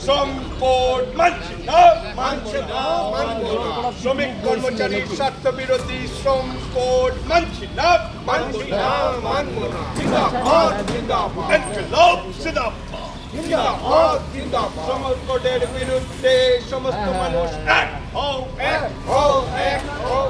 শ্রম কোড মানছি না, শ্রমিক কর্মচারীর স্বার্থ বিরোধী শ্রম কোড মানছি না, ইনকিলাব জিন্দাবাদ, শ্রম কোডের বিরুদ্ধে সমস্ত মানুষ এক হও, এক হও, এক হও।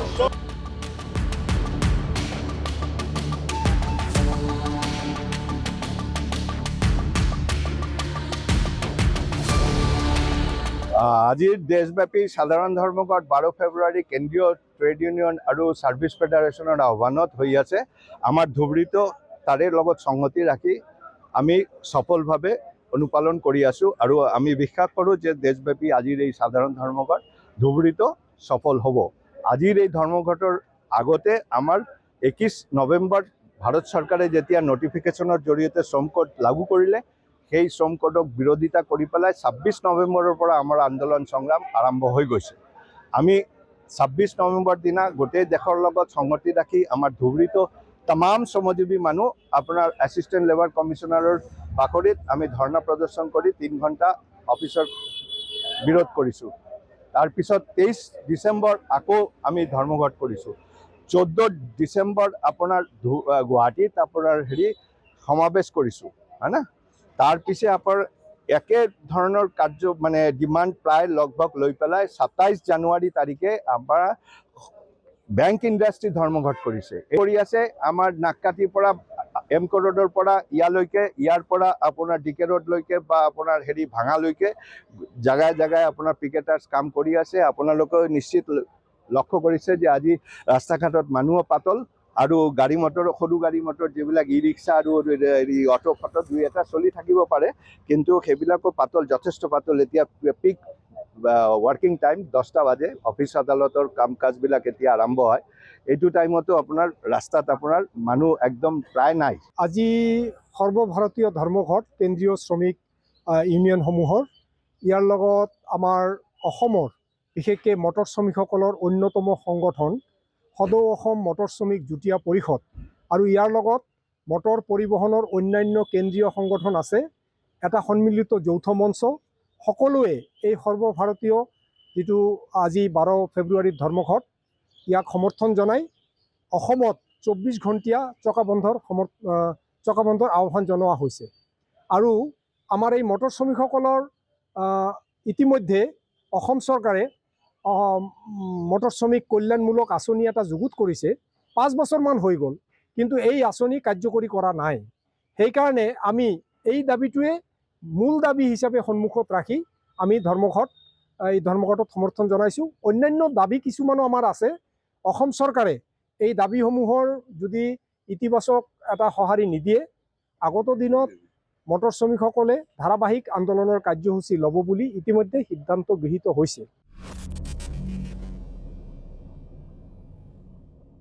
আজিৰ দেশব্যাপী সাধাৰণ ধৰ্মঘট 12 ফেব্ৰুৱাৰী কেন্দ্ৰীয় ট্ৰেড ইউনিয়ন আৰু ছাৰ্ভিচ ফেডাৰেশ্যনৰ আহ্বানত হৈ আছে। আমাৰ ধুবুৰীতো তাৰে লগত সংগতি ৰাখি আমি সফলভাৱে অনুপালন কৰি আছোঁ আৰু আমি বিশ্বাস কৰোঁ যে দেশব্যাপী আজিৰ এই সাধাৰণ ধৰ্মঘট ধুবুৰীতো সফল হ'ব। আজিৰ এই ধৰ্মঘটৰ আগতে আমাৰ 21 নৱেম্বৰ ভাৰত চৰকাৰে যেতিয়া নটিফিকেশ্যনৰ জৰিয়তে শ্ৰম কোড লাগু কৰিলে, সেই শ্ৰম কোডক বিৰোধিতা কৰি পেলাই 26 নৱেম্বৰৰ পৰা আমাৰ আন্দোলন সংগ্ৰাম আৰম্ভ হৈ গৈছে। আমি 26 নৱেম্বৰ দিনা গোটেই দেশৰ লগত সংগতি ৰাখি আমাৰ ধুবুৰীতো তামাম শ্ৰমজীৱী মানুহ আপোনাৰ এছিষ্টেণ্ট লেবাৰ কমিশ্যনাৰৰ বাকৰিত আমি ধৰ্ণা প্ৰদৰ্শন কৰি 3 ঘণ্টা অফিচৰ বিৰোধ কৰিছোঁ। তাৰপিছত 23 ডিচেম্বৰ আকৌ আমি ধৰ্মঘট কৰিছোঁ। 14 ডিচেম্বৰ আপোনাৰ গুৱাহাটীত আপোনাৰ সমাৱেশ কৰিছোঁ, হয় না। তাৰ পিছে আপোনাৰ একে ধৰণৰ কাৰ্য মানে ডিমাণ্ড প্ৰায় লগভগ লৈ পেলাই 27 জানুৱাৰী তাৰিখে আমাৰ বেংক ইণ্ডাষ্ট্ৰী ধৰ্মঘট কৰিছে। কৰি আছে আমাৰ নাকাটিৰ পৰা এম ক ৰোডৰ পৰা ইয়ালৈকে, ইয়াৰ পৰা আপোনাৰ ডিকে ৰোডলৈকে বা আপোনাৰ ভাঙালৈকে জাগাই জাগাই আপোনাৰ পিকেটাৰ্ছ কাম কৰি আছে। আপোনালোকে নিশ্চিত লক্ষ্য কৰিছে যে আজি ৰাস্তা ঘাটত মানুহো পাতল আৰু গাড়ী মটৰ, সৰু গাড়ী মটৰ যিবিলাক ই ৰিক্সা আৰু অটো ফটো দুই এটা চলি থাকিব পাৰে, কিন্তু সেইবিলাকো পাতল, যথেষ্ট পাতল। এতিয়া পিক ৱৰ্কিং টাইম 10টা বাজে, অফিচ আদালতৰ কাম কাজবিলাক এতিয়া আৰম্ভ হয়। এইটো টাইমতো আপোনাৰ ৰাস্তাত আপোনাৰ মানুহ একদম প্ৰায় নাই। আজি সৰ্বভাৰতীয় ধৰ্মঘট কেন্দ্ৰীয় শ্ৰমিক ইউনিয়নসমূহৰ, ইয়াৰ লগত আমাৰ অসমৰ বিশেষকৈ মটৰ শ্ৰমিকসকলৰ অন্যতম সংগঠন সদৌ অসম মটৰ শ্ৰমিক যুটীয়া পৰিষদ আৰু ইয়াৰ লগত মটৰ পৰিবহণৰ অন্যান্য কেন্দ্ৰীয় সংগঠন আছে, এটা সন্মিলিত যৌথ মঞ্চ। সকলোৱে এই সৰ্বভাৰতীয় যিটো আজি 12 ফেব্ৰুৱাৰীৰ ধৰ্মঘট, ইয়াক সমৰ্থন জনাই অসমত 24 ঘণ্টীয়া চকাবন্ধৰ আহ্বান জনোৱা হৈছে। আৰু আমাৰ এই মটৰ শ্ৰমিকসকলৰ ইতিমধ্যে অসম চৰকাৰে মটৰ শ্ৰমিক কল্যাণমূলক আঁচনি এটা যুগুত কৰিছে। 5 বছৰমান হৈ গ'ল, কিন্তু এই আঁচনি কাৰ্যকৰী কৰা নাই। সেইকাৰণে আমি এই দাবীটোৱে মূল দাবী হিচাপে সন্মুখত ৰাখি আমি এই ধৰ্মঘটত সমৰ্থন জনাইছোঁ। অন্যান্য দাবী কিছুমানো আমাৰ আছে। অসম চৰকাৰে এই দাবীসমূহৰ যদি ইতিবাচক এটা সঁহাৰি নিদিয়ে, আগত দিনত মটৰ শ্ৰমিকসকলে ধাৰাবাহিক আন্দোলনৰ কাৰ্যসূচী ল'ব বুলি ইতিমধ্যে সিদ্ধান্ত গৃহীত হৈছে।